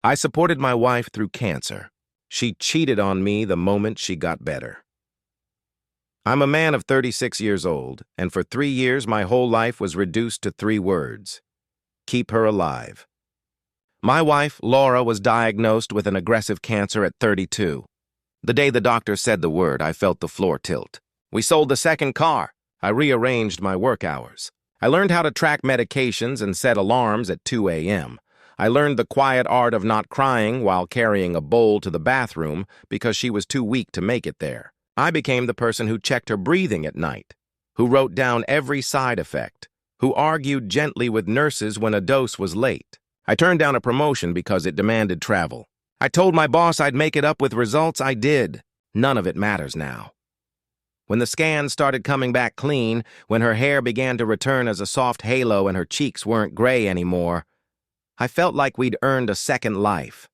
I supported my wife through cancer. She cheated on me the moment she got better. I'm a man of 36 years old, and for 3 years my whole life was reduced to 3 words. Keep her alive. My wife, Laura, was diagnosed with an aggressive cancer at 32. The day the doctor said the word, I felt the floor tilt. We sold the second car. I rearranged my work hours. I learned how to track medications and set alarms at 2 a.m. I learned the quiet art of not crying while carrying a bowl to the bathroom because she was too weak to make it there. I became the person who checked her breathing at night, who wrote down every side effect, who argued gently with nurses when a dose was late. I turned down a promotion because it demanded travel. I told my boss I'd make it up with results. I did. None of it matters now. When the scans started coming back clean, when her hair began to return as a soft halo and her cheeks weren't gray anymore, I felt like we'd earned a second life.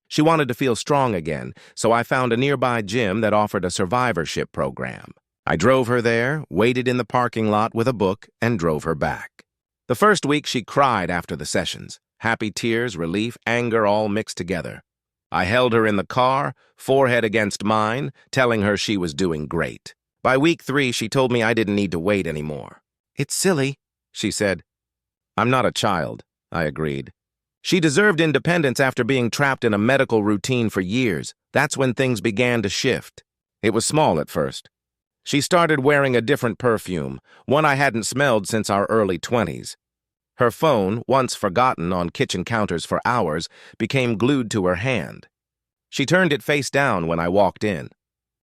She wanted to feel strong again, so I found a nearby gym that offered a survivorship program. I drove her there, waited in the parking lot with a book, and drove her back. The first week she cried after the sessions. Happy tears, relief, anger all mixed together. I held her in the car, forehead against mine, telling her she was doing great. By week 3, she told me I didn't need to wait anymore. It's silly, she said. I'm not a child, I agreed. She deserved independence after being trapped in a medical routine for years. That's when things began to shift. It was small at first. She started wearing a different perfume, one I hadn't smelled since our early 20s. Her phone, once forgotten on kitchen counters for hours, became glued to her hand. She turned it face down when I walked in.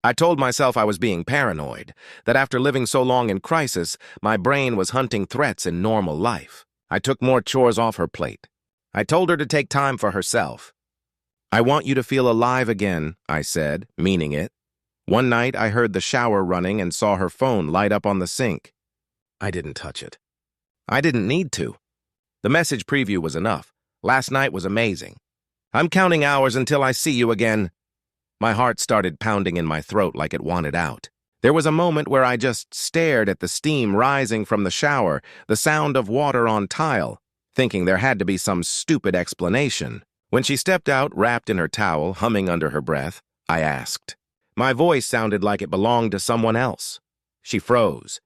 I told myself I was being paranoid, that after living so long in crisis, my brain was hunting threats in normal life. I took more chores off her plate. I told her to take time for herself. I want you to feel alive again, I said, meaning it. One night I heard the shower running and saw her phone light up on the sink. I didn't touch it. I didn't need to. The message preview was enough. Last night was amazing. I'm counting hours until I see you again. My heart started pounding in my throat like it wanted out. There was a moment where I just stared at the steam rising from the shower, the sound of water on tile, thinking there had to be some stupid explanation. When she stepped out, wrapped in her towel, humming under her breath, I asked. My voice sounded like it belonged to someone else. She froze.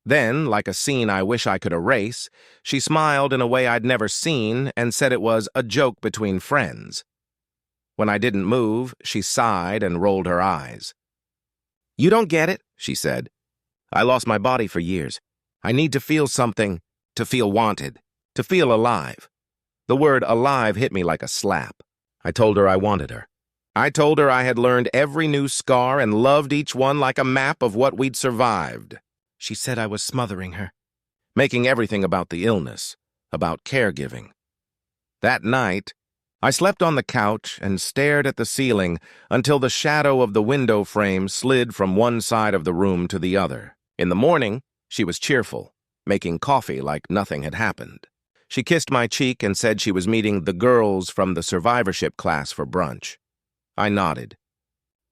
Then, like a scene I wish I could erase, she smiled in a way I'd never seen and said it was a joke between friends. When I didn't move, she sighed and rolled her eyes. You don't get it, she said. I lost my body for years. I need to feel something, to feel wanted, to feel alive. The word alive hit me like a slap. I told her I wanted her. I told her I had learned every new scar and loved each one like a map of what we'd survived. She said I was smothering her, making everything about the illness, about caregiving. That night, I slept on the couch and stared at the ceiling until the shadow of the window frame slid from one side of the room to the other. In the morning, she was cheerful, making coffee like nothing had happened. She kissed my cheek and said she was meeting the girls from the survivorship class for brunch. I nodded.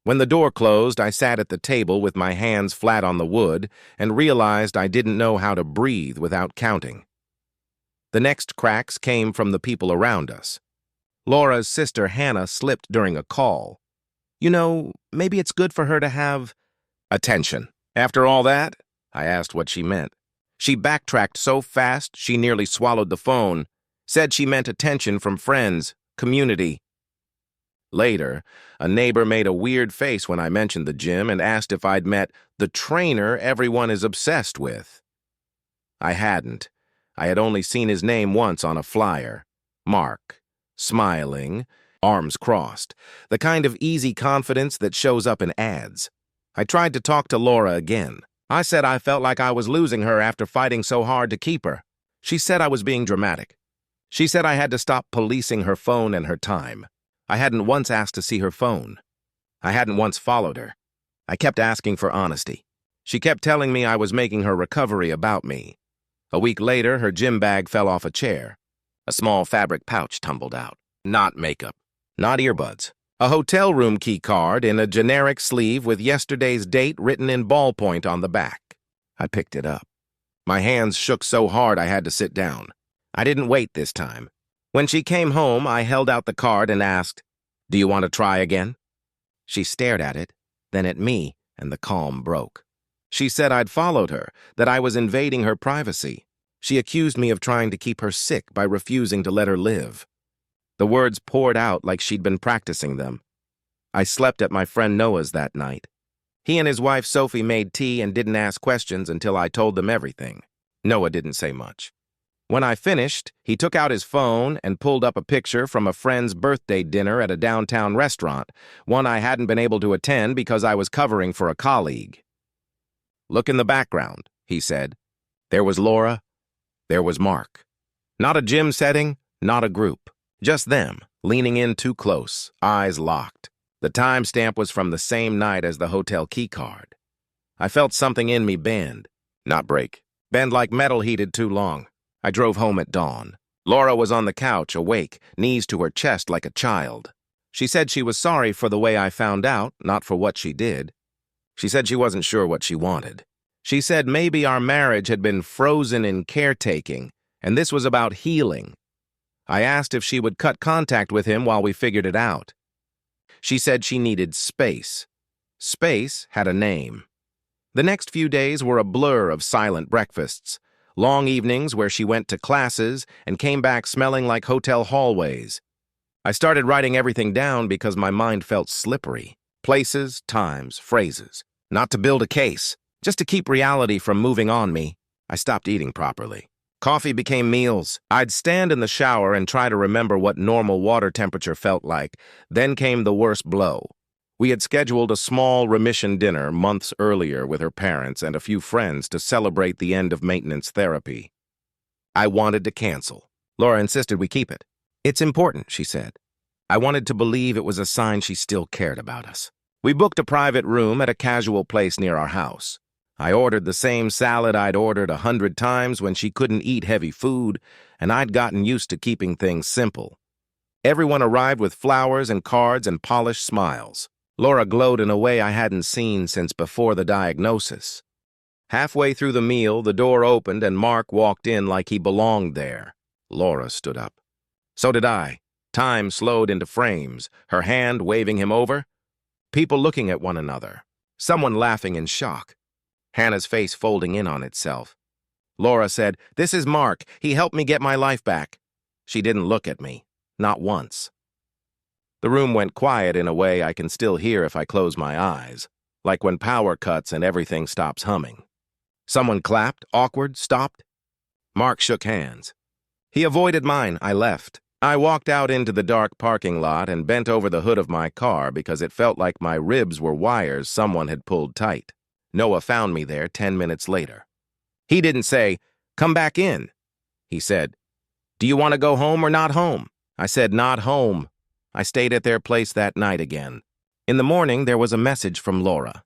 When the door closed, I sat at the table with my hands flat on the wood and realized I didn't know how to breathe without counting. The next cracks came from the people around us. Laura's sister Hannah slipped during a call. You know, maybe it's good for her to have attention. After all that, I asked what she meant. She backtracked so fast she nearly swallowed the phone, said she meant attention from friends, community. Later, a neighbor made a weird face when I mentioned the gym and asked if I'd met the trainer everyone is obsessed with. I hadn't. I had only seen his name once on a flyer. Mark. Smiling, arms crossed, the kind of easy confidence that shows up in ads. I tried to talk to Laura again. I said I felt like I was losing her after fighting so hard to keep her. She said I was being dramatic. She said I had to stop policing her phone and her time. I hadn't once asked to see her phone. I hadn't once followed her. I kept asking for honesty. She kept telling me I was making her recovery about me. A week later, her gym bag fell off a chair. A small fabric pouch tumbled out. Not makeup. Not earbuds. A hotel room key card in a generic sleeve with yesterday's date written in ballpoint on the back. I picked it up. My hands shook so hard I had to sit down. I didn't wait this time. When she came home, I held out the card and asked, "Do you want to try again?" She stared at it, then at me, and the calm broke. She said I'd followed her, that I was invading her privacy. She accused me of trying to keep her sick by refusing to let her live. The words poured out like she'd been practicing them. I slept at my friend Noah's that night. He and his wife Sophie made tea and didn't ask questions until I told them everything. Noah didn't say much. When I finished, he took out his phone and pulled up a picture from a friend's birthday dinner at a downtown restaurant, one I hadn't been able to attend because I was covering for a colleague. "Look in the background," he said. There was Laura. There was Mark. Not a gym setting, not a group. Just them, leaning in too close, eyes locked. The timestamp was from the same night as the hotel keycard. I felt something in me bend, not break. Bend like metal heated too long. I drove home at dawn. Laura was on the couch, awake, knees to her chest like a child. She said she was sorry for the way I found out, not for what she did. She said she wasn't sure what she wanted. She said maybe our marriage had been frozen in caretaking, and this was about healing. I asked if she would cut contact with him while we figured it out. She said she needed space. Space had a name. The next few days were a blur of silent breakfasts, long evenings where she went to classes and came back smelling like hotel hallways. I started writing everything down because my mind felt slippery. Places, times, phrases. Not to build a case, just to keep reality from moving on me. I stopped eating properly. Coffee became meals. I'd stand in the shower and try to remember what normal water temperature felt like. Then came the worst blow. We had scheduled a small remission dinner months earlier with her parents and a few friends to celebrate the end of maintenance therapy. I wanted to cancel. Laura insisted we keep it. "It's important," she said. I wanted to believe it was a sign she still cared about us. We booked a private room at a casual place near our house. I ordered the same salad I'd ordered 100 times when she couldn't eat heavy food, and I'd gotten used to keeping things simple. Everyone arrived with flowers and cards and polished smiles. Laura glowed in a way I hadn't seen since before the diagnosis. Halfway through the meal, the door opened and Mark walked in like he belonged there. Laura stood up. So did I. Time slowed into frames, her hand waving him over. People looking at one another. Someone laughing in shock. Hannah's face folding in on itself. Laura said, "This is Mark. He helped me get my life back." She didn't look at me. Not once. The room went quiet in a way I can still hear if I close my eyes, like when power cuts and everything stops humming. Someone clapped, awkward, stopped. Mark shook hands. He avoided mine. I left. I walked out into the dark parking lot and bent over the hood of my car because it felt like my ribs were wires someone had pulled tight. Noah found me there 10 minutes later. He didn't say, "Come back in." He said, "Do you want to go home or not home?" I said, "Not home." I stayed at their place that night again. In the morning, there was a message from Laura.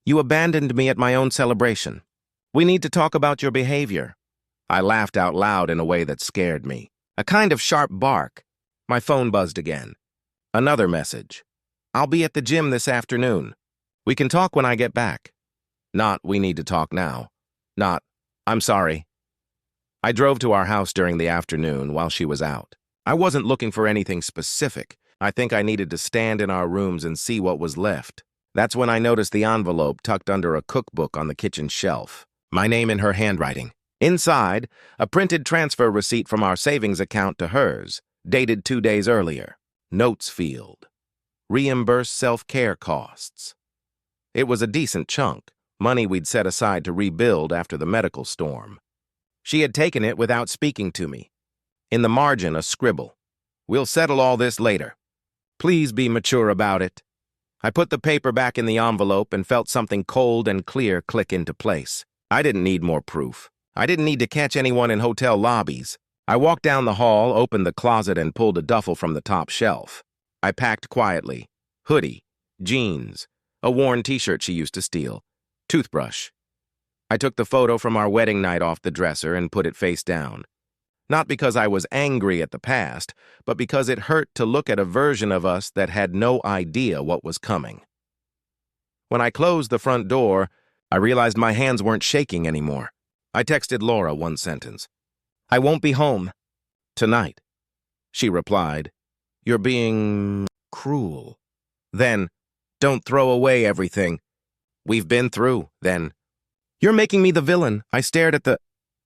"You abandoned me at my own celebration. We need to talk about your behavior." I laughed out loud in a way that scared me. A kind of sharp bark. My phone buzzed again. Another message. "I'll be at the gym this afternoon. We can talk when I get back." Not, "We need to talk now." Not, "I'm sorry." I drove to our house during the afternoon while she was out. I wasn't looking for anything specific. I think I needed to stand in our rooms and see what was left. That's when I noticed the envelope tucked under a cookbook on the kitchen shelf. My name in her handwriting. Inside, a printed transfer receipt from our savings account to hers, dated 2 days earlier. Notes field. Reimburse self-care costs. It was a decent chunk, money we'd set aside to rebuild after the medical storm. She had taken it without speaking to me. In the margin, a scribble. "We'll settle all this later. Please be mature about it." I put the paper back in the envelope and felt something cold and clear click into place. I didn't need more proof. I didn't need to catch anyone in hotel lobbies. I walked down the hall, opened the closet, and pulled a duffel from the top shelf. I packed quietly. Hoodie, jeans, a worn t-shirt she used to steal, toothbrush. I took the photo from our wedding night off the dresser and put it face down. Not because I was angry at the past, but because it hurt to look at a version of us that had no idea what was coming. When I closed the front door, I realized my hands weren't shaking anymore. I texted Laura one sentence. "I won't be home tonight." She replied, "You're being cruel." Then, "Don't throw away everything. We've been through." Then, "You're making me the villain." I stared at the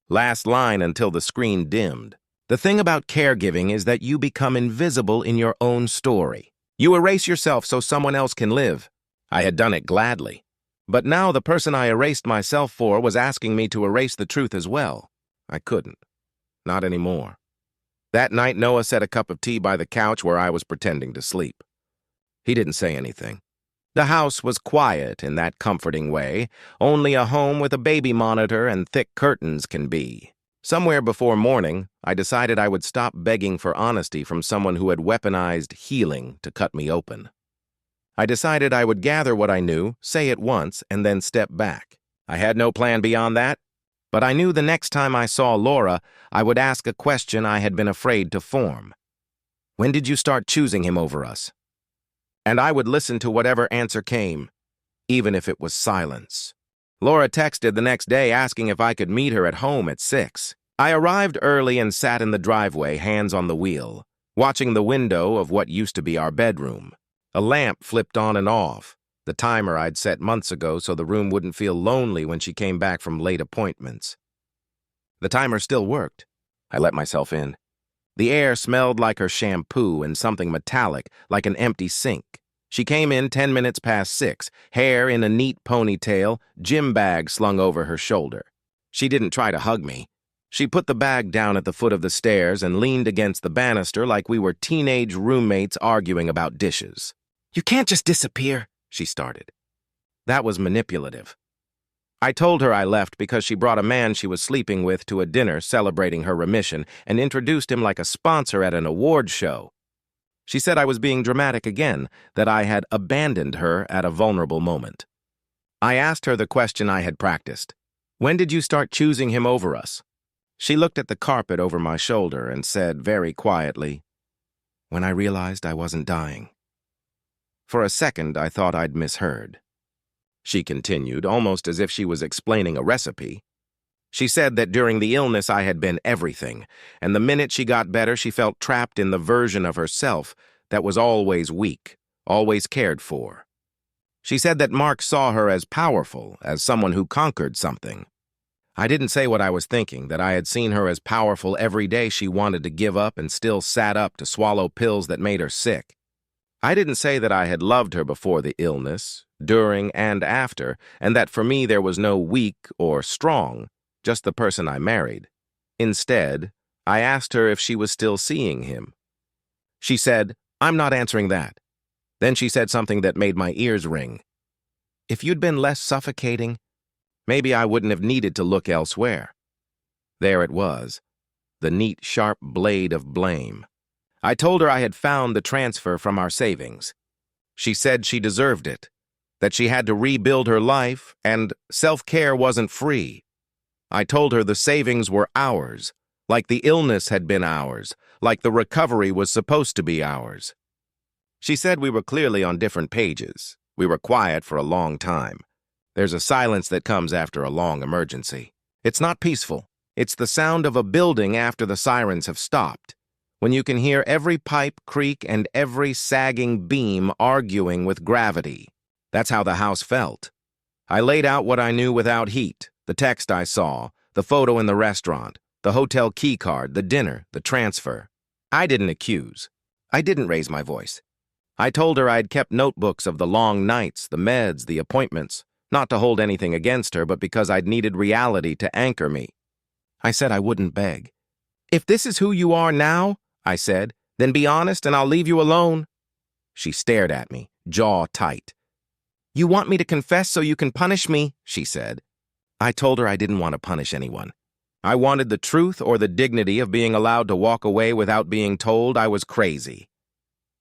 last line until the screen dimmed. The thing about caregiving is that you become invisible in your own story. You erase yourself so someone else can live. I had done it gladly. But now the person I erased myself for was asking me to erase the truth as well. I couldn't. Not anymore. That night, Noah set a cup of tea by the couch where I was pretending to sleep. He didn't say anything. The house was quiet in that comforting way, only a home with a baby monitor and thick curtains can be. Somewhere before morning, I decided I would stop begging for honesty from someone who had weaponized healing to cut me open. I decided I would gather what I knew, say it once, and then step back. I had no plan beyond that, but I knew the next time I saw Laura, I would ask a question I had been afraid to form. "When did you start choosing him over us?" And I would listen to whatever answer came, even if it was silence. Laura texted the next day asking if I could meet her at home at 6. I arrived early and sat in the driveway, hands on the wheel, watching the window of what used to be our bedroom. A lamp flipped on and off, the timer I'd set months ago so the room wouldn't feel lonely when she came back from late appointments. The timer still worked. I let myself in. The air smelled like her shampoo and something metallic, like an empty sink. She came in 10 minutes past 6, hair in a neat ponytail, gym bag slung over her shoulder. She didn't try to hug me. She put the bag down at the foot of the stairs and leaned against the banister like we were teenage roommates arguing about dishes. "You can't just disappear," she started. That was manipulative. I told her I left because she brought a man she was sleeping with to a dinner celebrating her remission and introduced him like a sponsor at an award show. She said I was being dramatic again, that I had abandoned her at a vulnerable moment. I asked her the question I had practiced. "When did you start choosing him over us?" She looked at the carpet over my shoulder and said very quietly, "When I realized I wasn't dying." For a second, I thought I'd misheard. She continued, almost as if she was explaining a recipe. She said that during the illness I had been everything, and the minute she got better she felt trapped in the version of herself that was always weak, always cared for. She said that Mark saw her as powerful, as someone who conquered something. I didn't say what I was thinking, that I had seen her as powerful every day she wanted to give up and still sat up to swallow pills that made her sick. I didn't say that I had loved her before the illness, during and after, and that for me there was no weak or strong, just the person I married. Instead, I asked her if she was still seeing him. She said, "I'm not answering that." Then she said something that made my ears ring. "If you'd been less suffocating, maybe I wouldn't have needed to look elsewhere." There it was, the neat, sharp blade of blame. I told her I had found the transfer from our savings. She said she deserved it, that she had to rebuild her life, and self-care wasn't free. I told her the savings were ours, like the illness had been ours, like the recovery was supposed to be ours. She said we were clearly on different pages. We were quiet for a long time. There's a silence that comes after a long emergency. It's not peaceful. It's the sound of a building after the sirens have stopped, when you can hear every pipe creak and every sagging beam arguing with gravity. That's how the house felt. I laid out what I knew without heat, the text I saw, the photo in the restaurant, the hotel key card, the dinner, the transfer. I didn't accuse. I didn't raise my voice. I told her I'd kept notebooks of the long nights, the meds, the appointments, not to hold anything against her, but because I'd needed reality to anchor me. I said I wouldn't beg. "If this is who you are now," I said, "then be honest and I'll leave you alone." She stared at me, jaw tight. "You want me to confess so you can punish me," she said. I told her I didn't want to punish anyone. I wanted the truth or the dignity of being allowed to walk away without being told I was crazy.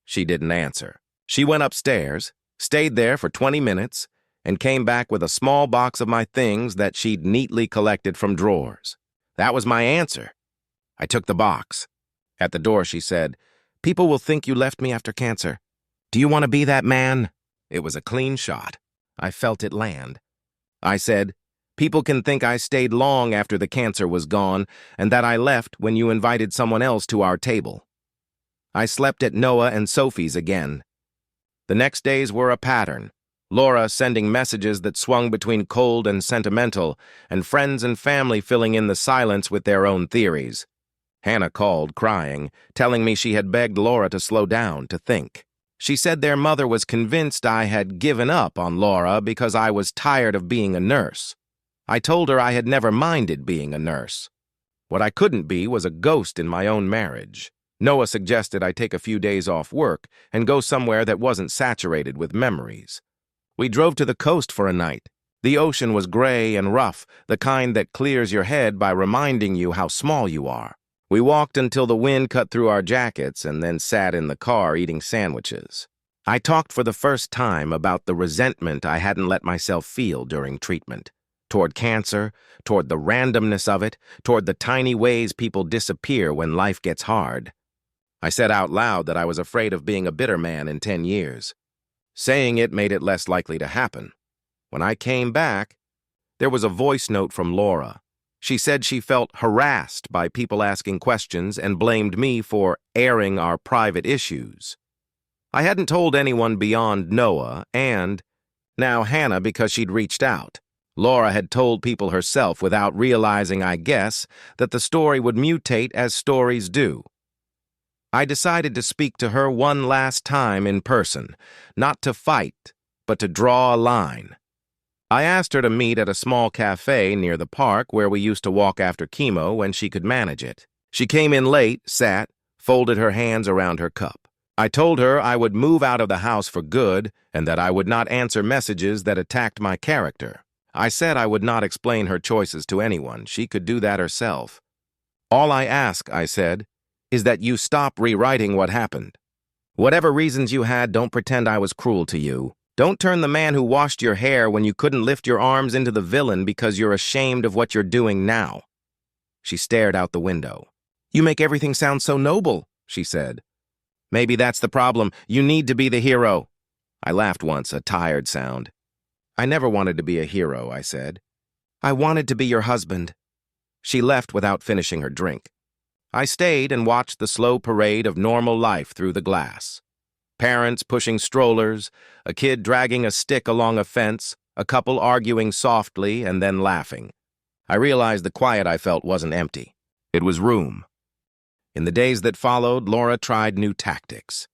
She didn't answer. She went upstairs, stayed there for 20 minutes, and came back with a small box of my things that she'd neatly collected from drawers. That was my answer. I took the box. At the door, she said, "People will think you left me after cancer. Do you want to be that man?" It was a clean shot. I felt it land. I said, "People can think I stayed long after the cancer was gone and that I left when you invited someone else to our table." I slept at Noah and Sophie's again. The next days were a pattern. Laura sending messages that swung between cold and sentimental, and friends and family filling in the silence with their own theories. Hannah called, crying, telling me she had begged Laura to slow down, to think. She said their mother was convinced I had given up on Laura because I was tired of being a nurse. I told her I had never minded being a nurse. What I couldn't be was a ghost in my own marriage. Noah suggested I take a few days off work and go somewhere that wasn't saturated with memories. We drove to the coast for a night. The ocean was gray and rough, the kind that clears your head by reminding you how small you are. We walked until the wind cut through our jackets and then sat in the car eating sandwiches. I talked for the first time about the resentment I hadn't let myself feel during treatment. Toward cancer, toward the randomness of it, toward the tiny ways people disappear when life gets hard. I said out loud that I was afraid of being a bitter man in 10 years. Saying it made it less likely to happen. When I came back, there was a voice note from Laura. She said she felt harassed by people asking questions and blamed me for airing our private issues. I hadn't told anyone beyond Noah and, now Hannah, because she'd reached out. Laura had told people herself without realizing, I guess, that the story would mutate as stories do. I decided to speak to her one last time in person, not to fight, but to draw a line. I asked her to meet at a small cafe near the park where we used to walk after chemo when she could manage it. She came in late, sat, folded her hands around her cup. I told her I would move out of the house for good and that I would not answer messages that attacked my character. I said I would not explain her choices to anyone. She could do that herself. All I ask, I said, is that you stop rewriting what happened. Whatever reasons you had, don't pretend I was cruel to you. Don't turn the man who washed your hair when you couldn't lift your arms into the villain because you're ashamed of what you're doing now. She stared out the window. You make everything sound so noble, she said. Maybe that's the problem. You need to be the hero. I laughed once, a tired sound. I never wanted to be a hero, I said. I wanted to be your husband. She left without finishing her drink. I stayed and watched the slow parade of normal life through the glass. Parents pushing strollers, a kid dragging a stick along a fence, a couple arguing softly and then laughing. I realized the quiet I felt wasn't empty. It was room. In the days that followed, Laura tried new tactics.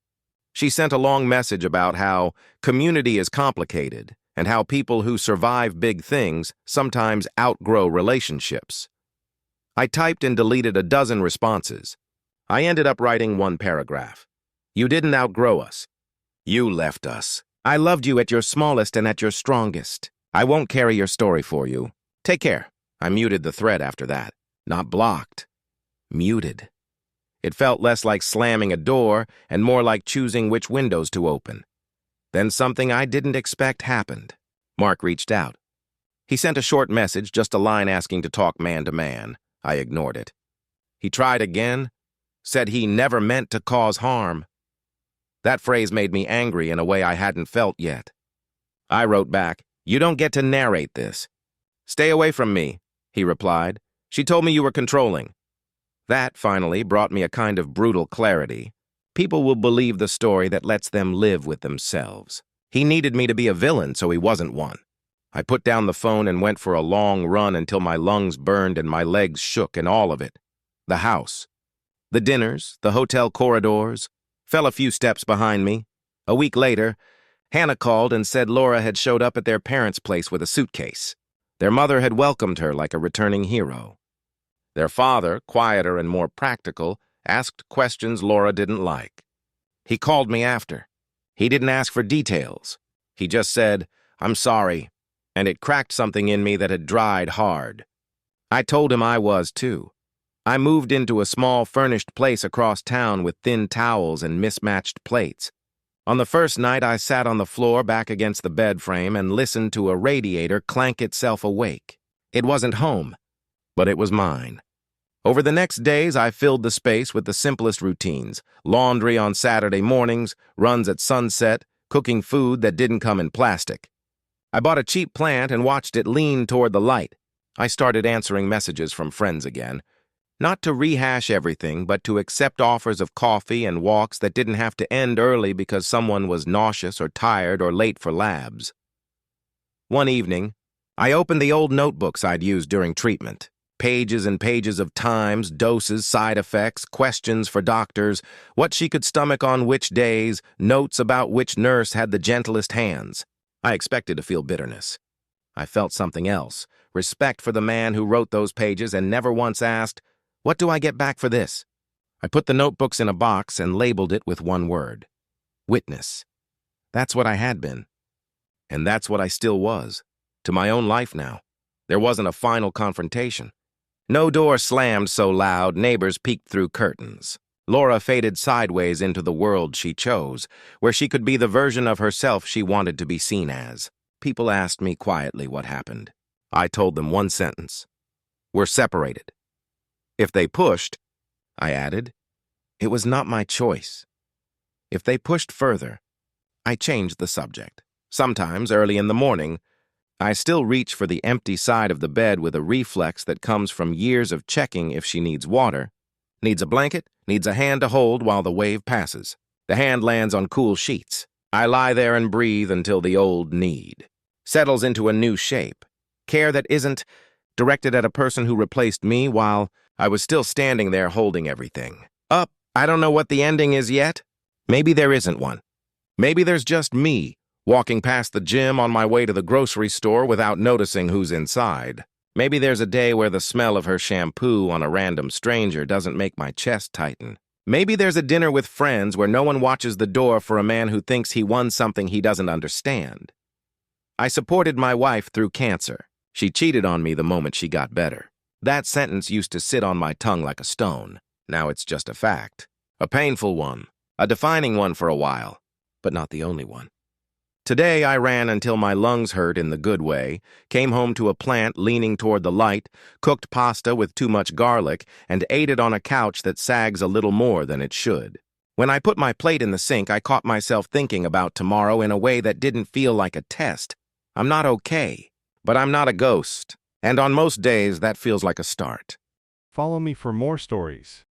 She sent a long message about how community is complicated and how people who survive big things sometimes outgrow relationships. I typed and deleted a dozen responses. I ended up writing one paragraph. You didn't outgrow us. You left us. I loved you at your smallest and at your strongest. I won't carry your story for you. Take care. I muted the thread after that. Not blocked. Muted. It felt less like slamming a door and more like choosing which windows to open. Then something I didn't expect happened. Mark reached out. He sent a short message, just a line asking to talk man to man. I ignored it. He tried again, said he never meant to cause harm. That phrase made me angry in a way I hadn't felt yet. I wrote back, "You don't get to narrate this." "Stay away from me," he replied. "She told me you were controlling." That, finally, brought me a kind of brutal clarity. People will believe the story that lets them live with themselves. He needed me to be a villain, so he wasn't one. I put down the phone and went for a long run until my lungs burned and my legs shook, and all of it. The house. The dinners, the hotel corridors, fell a few steps behind me. A week later, Hannah called and said Laura had showed up at their parents' place with a suitcase. Their mother had welcomed her like a returning hero. Their father, quieter and more practical, asked questions Laura didn't like. He called me after. He didn't ask for details. He just said, "I'm sorry," and it cracked something in me that had dried hard. I told him I was too. I moved into a small furnished place across town with thin towels and mismatched plates. On the first night, I sat on the floor back against the bed frame and listened to a radiator clank itself awake. It wasn't home, but it was mine. Over the next days, I filled the space with the simplest routines: laundry on Saturday mornings, runs at sunset, cooking food that didn't come in plastic. I bought a cheap plant and watched it lean toward the light. I started answering messages from friends again. Not to rehash everything, but to accept offers of coffee and walks that didn't have to end early because someone was nauseous or tired or late for labs. One evening, I opened the old notebooks I'd used during treatment. Pages and pages of times, doses, side effects, questions for doctors, what she could stomach on which days, notes about which nurse had the gentlest hands. I expected to feel bitterness. I felt something else, respect for the man who wrote those pages and never once asked, "What do I get back for this?" I put the notebooks in a box and labeled it with one word: witness. That's what I had been. And that's what I still was, to my own life now. There wasn't a final confrontation. No door slammed so loud neighbors peeked through curtains. Laura faded sideways into the world she chose, where she could be the version of herself she wanted to be seen as. People asked me quietly what happened. I told them one sentence: "We're separated." If they pushed, I added, it was not my choice. If they pushed further, I changed the subject. Sometimes, early in the morning, I still reach for the empty side of the bed with a reflex that comes from years of checking if she needs water, needs a blanket, needs a hand to hold while the wave passes. The hand lands on cool sheets. I lie there and breathe until the old need settles into a new shape. Care that isn't directed at a person who replaced me while I was still standing there holding everything. I don't know what the ending is yet. Maybe there isn't one. Maybe there's just me, walking past the gym on my way to the grocery store without noticing who's inside. Maybe there's a day where the smell of her shampoo on a random stranger doesn't make my chest tighten. Maybe there's a dinner with friends where no one watches the door for a man who thinks he won something he doesn't understand. I supported my wife through cancer. She cheated on me the moment she got better. That sentence used to sit on my tongue like a stone. Now it's just a fact. A painful one. A defining one for a while, but not the only one. Today I ran until my lungs hurt in the good way, came home to a plant leaning toward the light, cooked pasta with too much garlic, and ate it on a couch that sags a little more than it should. When I put my plate in the sink, I caught myself thinking about tomorrow in a way that didn't feel like a test. I'm not okay, but I'm not a ghost. And on most days, that feels like a start. Follow me for more stories.